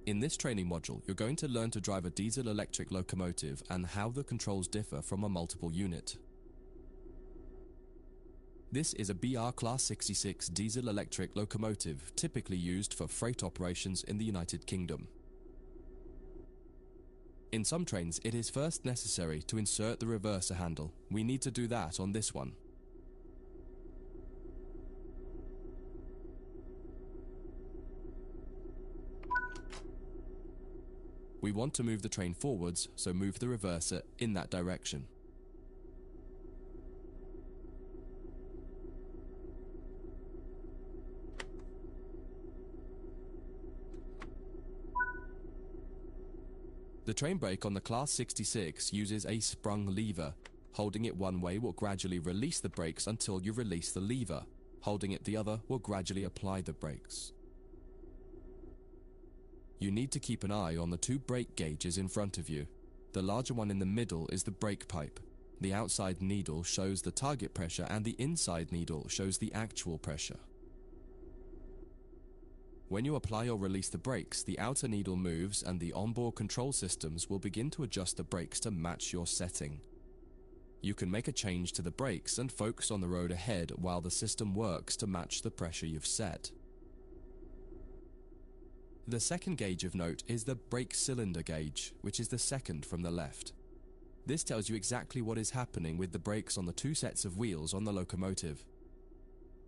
In this training module, you're going to learn to drive a diesel-electric locomotive and how the controls differ from a multiple unit. This is a BR Class 66 diesel-electric locomotive typically used for freight operations in the United Kingdom. In some trains, it is first necessary to insert the reverser handle. We need to do that on this one. We want to move the train forwards, so move the reverser in that direction. The train brake on the Class 66 uses a sprung lever. Holding it one way will gradually release the brakes until you release the lever. Holding it the other will gradually apply the brakes. You need to keep an eye on the two brake gauges in front of you. The larger one in the middle is the brake pipe. The outside needle shows the target pressure and the inside needle shows the actual pressure. When you apply or release the brakes, the outer needle moves and the onboard control systems will begin to adjust the brakes to match your setting. You can make a change to the brakes and focus on the road ahead while the system works to match the pressure you've set. The second gauge of note is the brake cylinder gauge, which is the second from the left. This tells you exactly what is happening with the brakes on the two sets of wheels on the locomotive.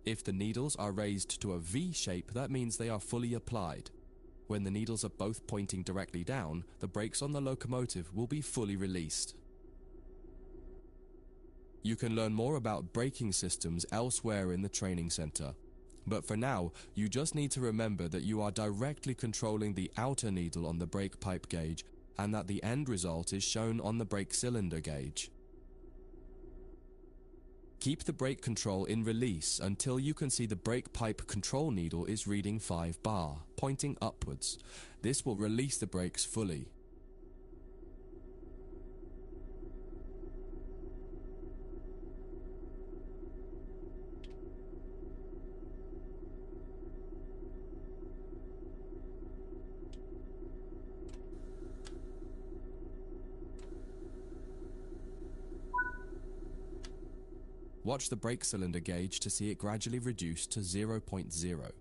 If the needles are raised to a V shape, that means they are fully applied. When the needles are both pointing directly down, the brakes on the locomotive will be fully released. You can learn more about braking systems elsewhere in the training center. But for now, you just need to remember that you are directly controlling the outer needle on the brake pipe gauge and that the end result is shown on the brake cylinder gauge. Keep the brake control in release until you can see the brake pipe control needle is reading 5 bar, pointing upwards. This will release the brakes fully. Watch the brake cylinder gauge to see it gradually reduce to 0.0,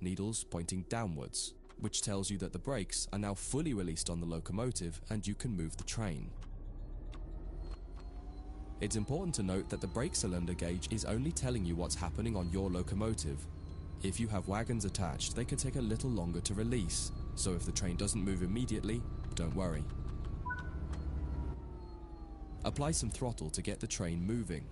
needles pointing downwards, which tells you that the brakes are now fully released on the locomotive and you can move the train. It's important to note that the brake cylinder gauge is only telling you what's happening on your locomotive. If you have wagons attached, they can take a little longer to release, so if the train doesn't move immediately, don't worry. Apply some throttle to get the train moving.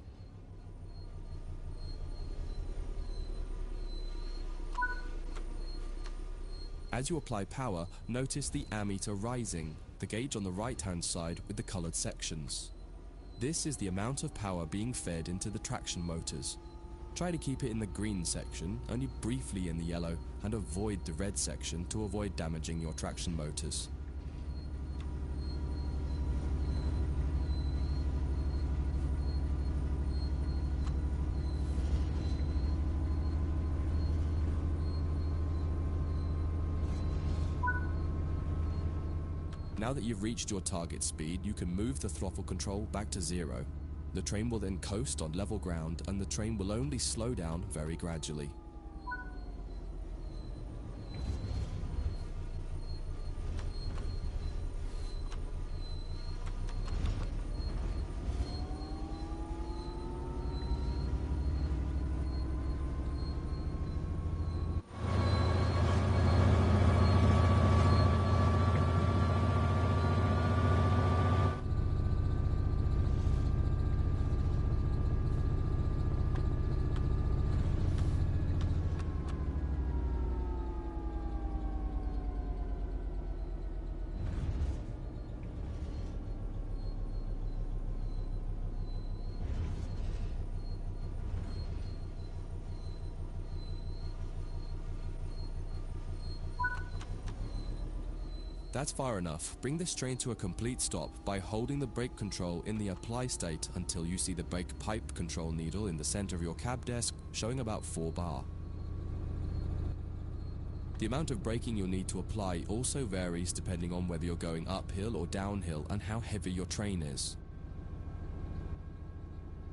As you apply power, notice the ammeter rising, the gauge on the right-hand side with the colored sections. This is the amount of power being fed into the traction motors. Try to keep it in the green section, only briefly in the yellow, and avoid the red section to avoid damaging your traction motors. Now that you've reached your target speed, you can move the throttle control back to 0. The train will then coast on level ground and the train will only slow down very gradually. That's far enough. Bring this train to a complete stop by holding the brake control in the apply state until you see the brake pipe control needle in the center of your cab desk showing about 4 bar. The amount of braking you'll need to apply also varies depending on whether you're going uphill or downhill and how heavy your train is.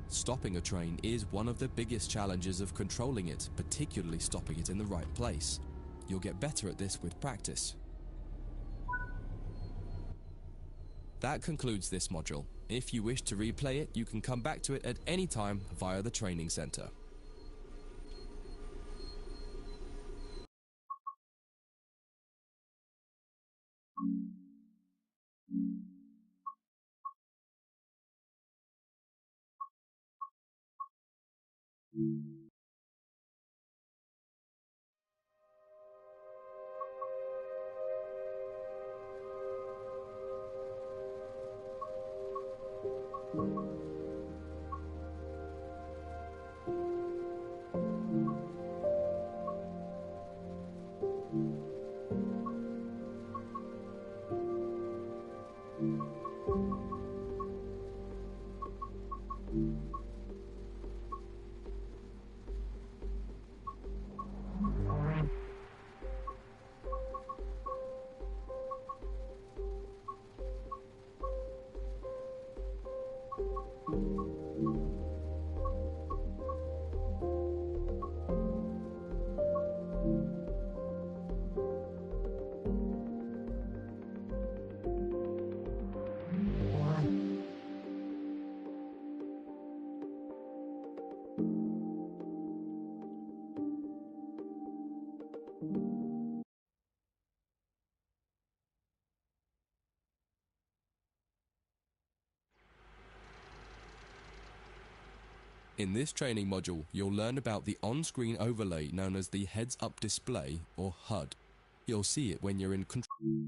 Stopping a train is one of the biggest challenges of controlling it, particularly stopping it in the right place. You'll get better at this with practice. That concludes this module. If you wish to replay it, you can come back to it at any time via the training center. In this training module, you'll learn about the on-screen overlay known as the heads-up display, or HUD. You'll see it when you're in control.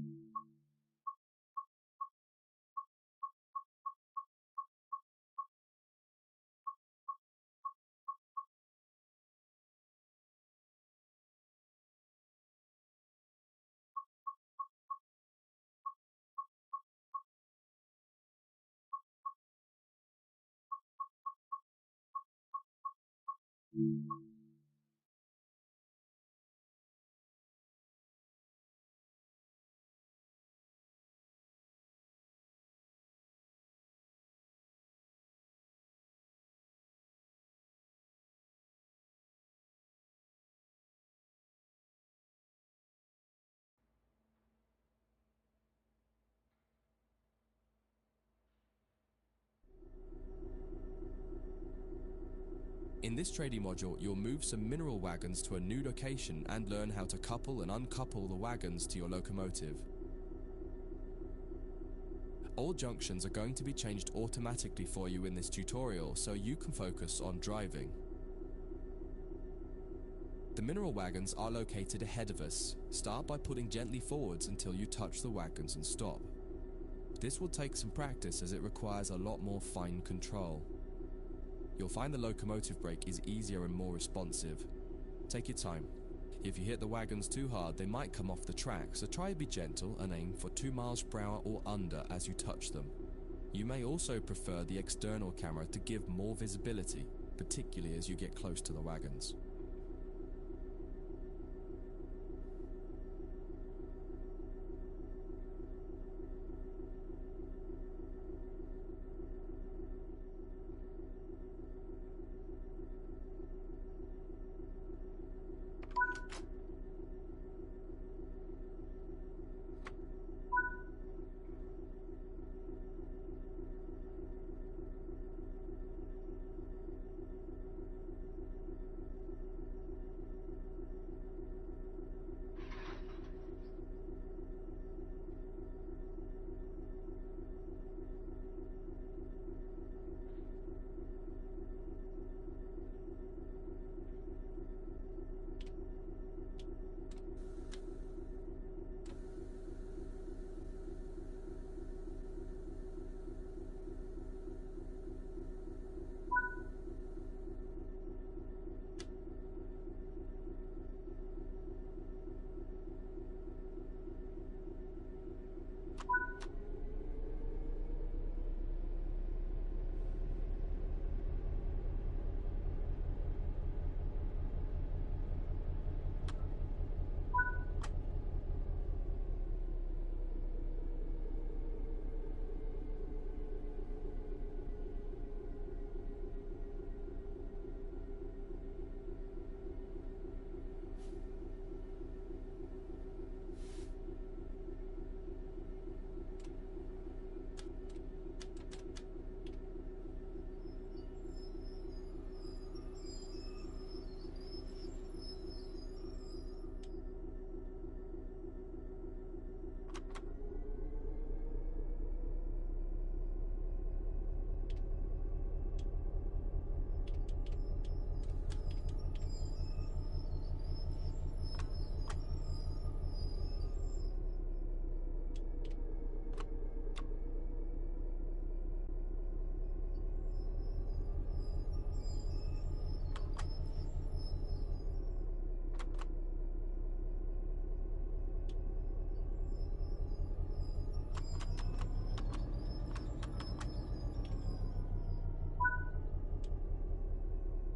In this trading module, you'll move some mineral wagons to a new location and learn how to couple and uncouple the wagons to your locomotive. All junctions are going to be changed automatically for you in this tutorial, so you can focus on driving. The mineral wagons are located ahead of us. Start by pulling gently forwards until you touch the wagons and stop. This will take some practice as it requires a lot more fine control. You'll find the locomotive brake is easier and more responsive. Take your time. If you hit the wagons too hard, they might come off the track, so try to be gentle and aim for 2 miles per hour or under as you touch them. You may also prefer the external camera to give more visibility, particularly as you get close to the wagons.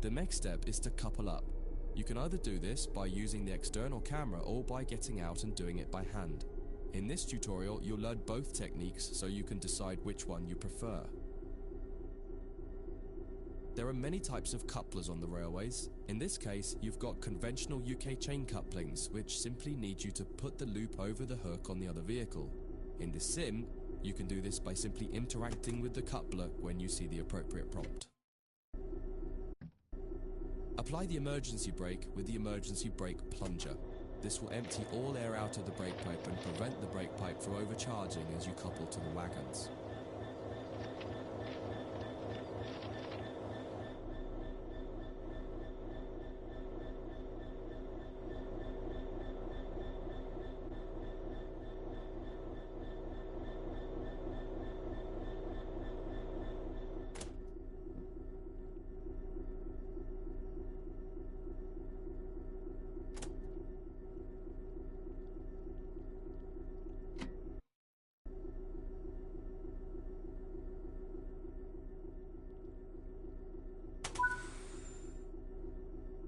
The next step is to couple up. You can either do this by using the external camera or by getting out and doing it by hand. In this tutorial, you'll learn both techniques so you can decide which one you prefer. There are many types of couplers on the railways. In this case, you've got conventional UK chain couplings, which simply need you to put the loop over the hook on the other vehicle. In this sim, you can do this by simply interacting with the coupler when you see the appropriate prompt. Apply the emergency brake with the emergency brake plunger. This will empty all air out of the brake pipe and prevent the brake pipe from overcharging as you couple to the wagons.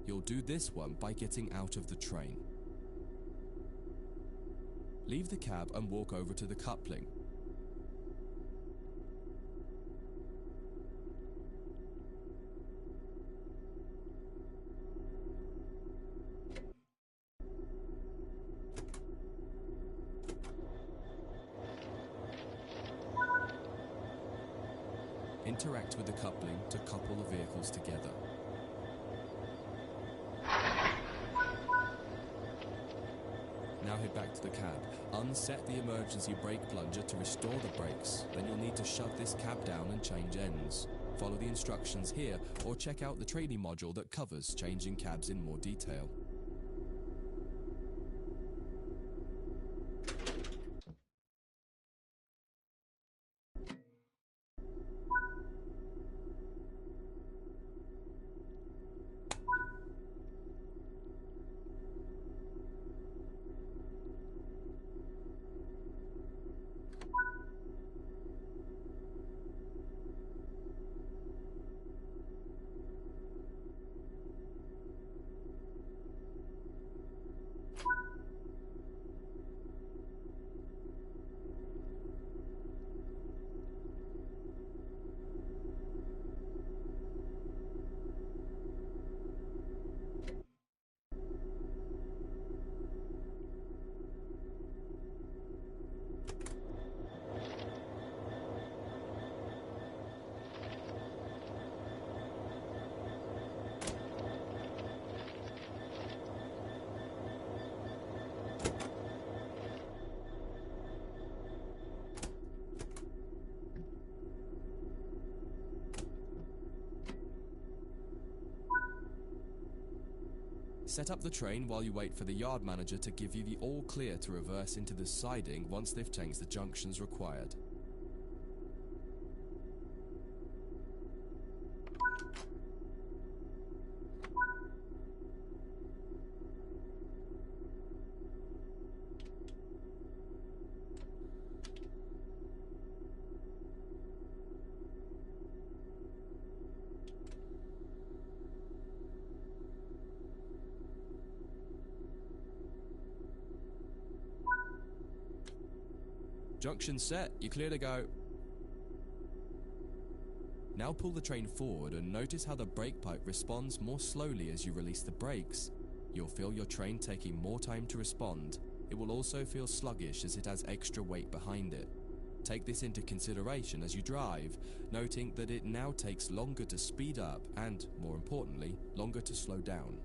You'll do this one by getting out of the train. Leave the cab and walk over to the coupling. Interact with the coupling to couple the vehicles together. Now head back to the cab. Unset the emergency brake plunger to restore the brakes. Then you'll need to shove this cab down and change ends. Follow the instructions here or check out the training module that covers changing cabs in more detail. Set up the train while you wait for the yard manager to give you the all clear to reverse into the siding once they've changed the junctions required. Junction set, you're clear to go. Now pull the train forward and notice how the brake pipe responds more slowly as you release the brakes. You'll feel your train taking more time to respond. It will also feel sluggish as it has extra weight behind it. Take this into consideration as you drive, noting that it now takes longer to speed up and, more importantly, longer to slow down.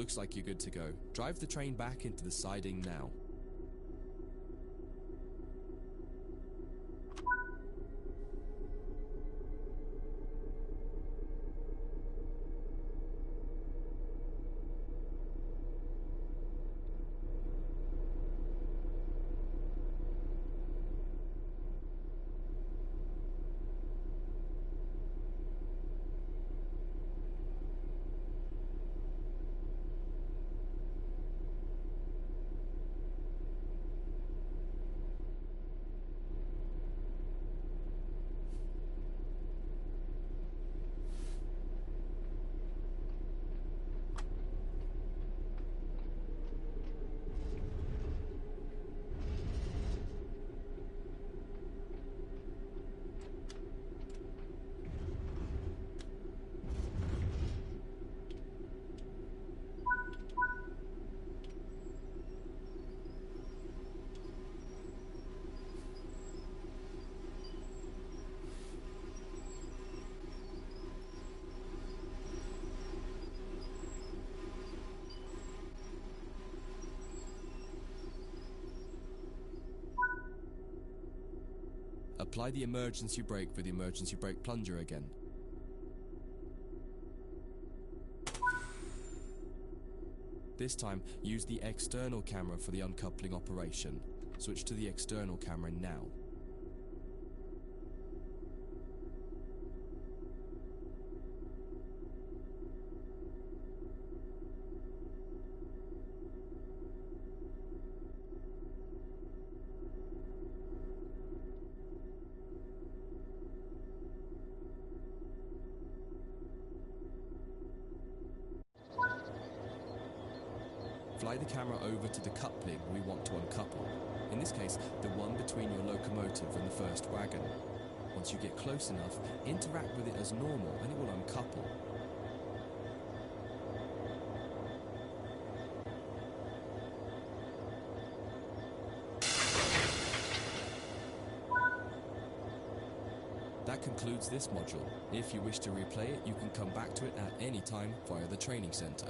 Looks like you're good to go. Drive the train back into the siding now. Apply the emergency brake with the emergency brake plunger again. This time, use the external camera for the uncoupling operation. Switch to the external camera now. Fly the camera over to the coupling we want to uncouple. In this case, the one between your locomotive and the first wagon. Once you get close enough, interact with it as normal and it will uncouple. That concludes this module. If you wish to replay it, you can come back to it at any time via the training center.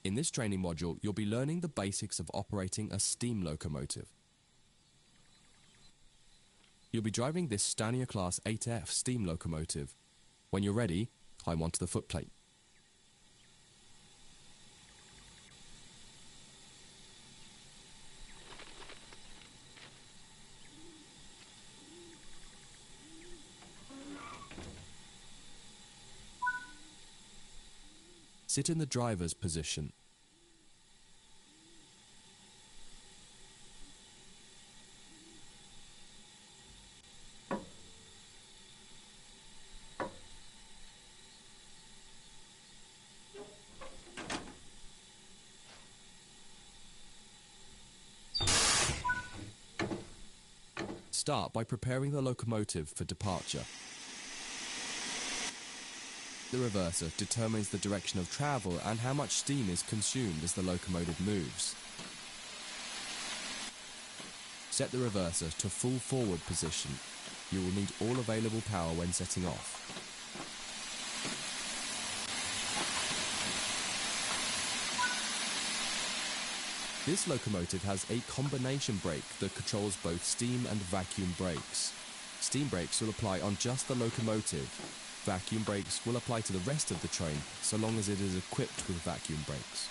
In this training module, you'll be learning the basics of operating a steam locomotive. You'll be driving this Stania Class 8F steam locomotive. When you're ready, climb onto the footplate. Sit in the driver's position. Start by preparing the locomotive for departure. The reverser determines the direction of travel and how much steam is consumed as the locomotive moves. Set the reverser to full forward position. You will need all available power when setting off. This locomotive has a combination brake that controls both steam and vacuum brakes. Steam brakes will apply on just the locomotive. Vacuum brakes will apply to the rest of the train so long as it is equipped with vacuum brakes.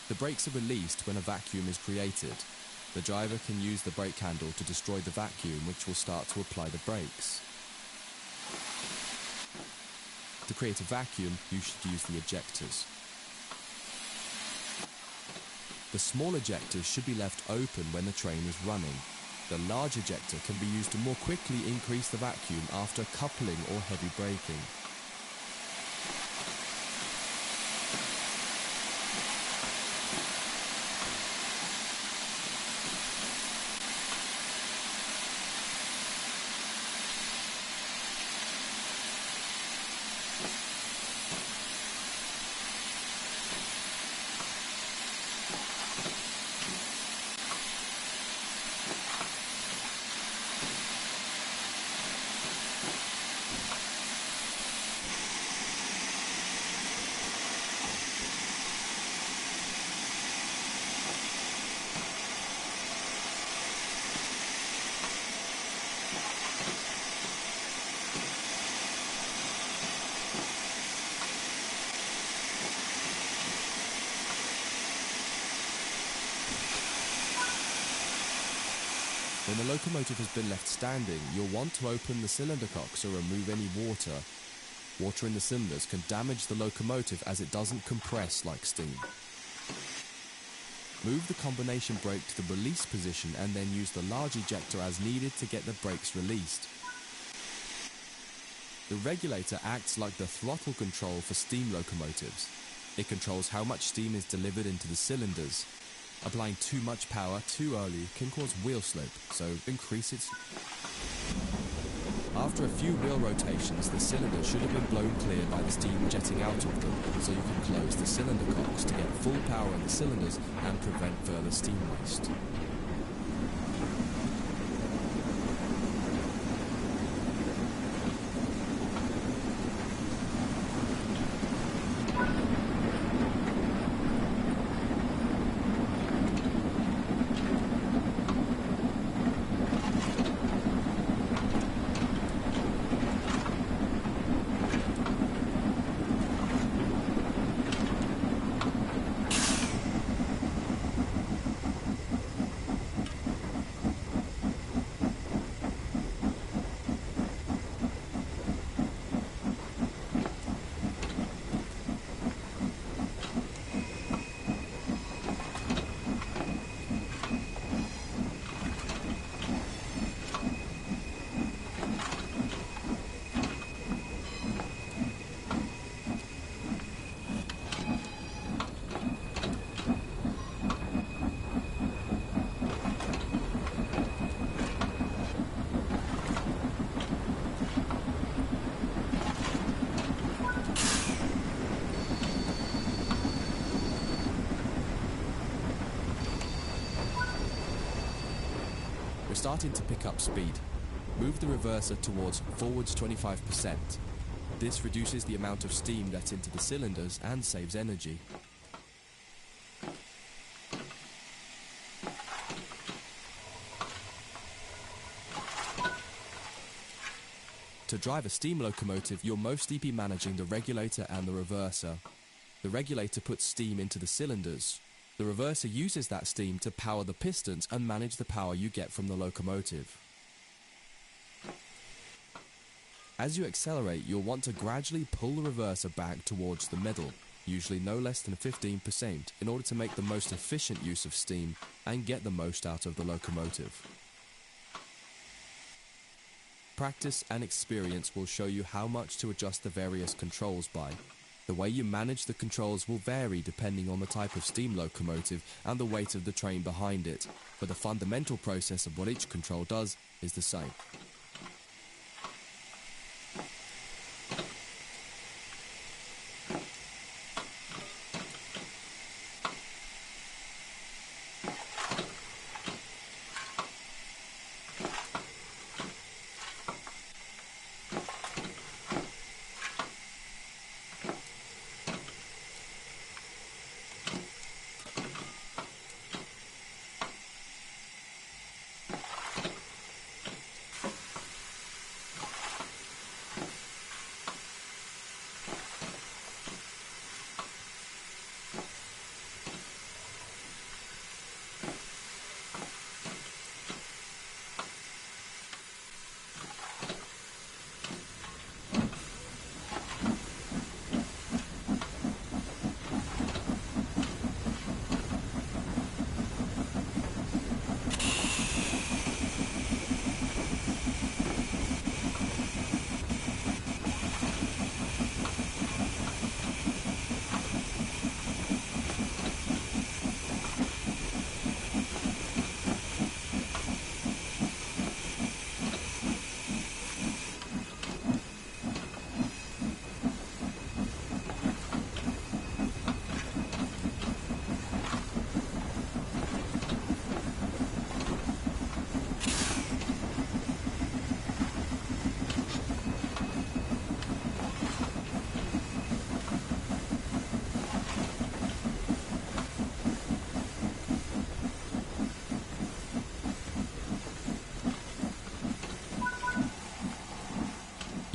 The brakes are released when a vacuum is created. The driver can use the brake handle to destroy the vacuum, which will start to apply the brakes. To create a vacuum, you should use the ejectors. The small ejectors should be left open when the train is running. The large ejector can be used to more quickly increase the vacuum after coupling or heavy braking. When the locomotive has been left standing, you'll want to open the cylinder cocks or remove any water. Water in the cylinders can damage the locomotive as it doesn't compress like steam. Move the combination brake to the release position and then use the large ejector as needed to get the brakes released. The regulator acts like the throttle control for steam locomotives. It controls how much steam is delivered into the cylinders. Applying too much power too early can cause wheel slip, so increase its... After a few wheel rotations, the cylinder should have been blown clear by the steam jetting out of them, so you can close the cylinder cocks to get full power in the cylinders and prevent further steam waste. Starting to pick up speed. Move the reverser towards forwards 25%. This reduces the amount of steam let into the cylinders and saves energy. To drive a steam locomotive, you'll mostly be managing the regulator and the reverser. The regulator puts steam into the cylinders. The reverser uses that steam to power the pistons and manage the power you get from the locomotive. As you accelerate, you'll want to gradually pull the reverser back towards the middle, usually no less than 15%, in order to make the most efficient use of steam and get the most out of the locomotive. Practice and experience will show you how much to adjust the various controls by. The way you manage the controls will vary depending on the type of steam locomotive and the weight of the train behind it, but the fundamental process of what each control does is the same.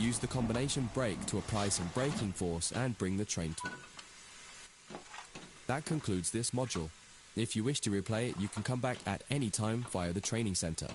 Use the combination brake to apply some braking force and bring the train to. That concludes this module. If you wish to replay it, you can come back at any time via the training center.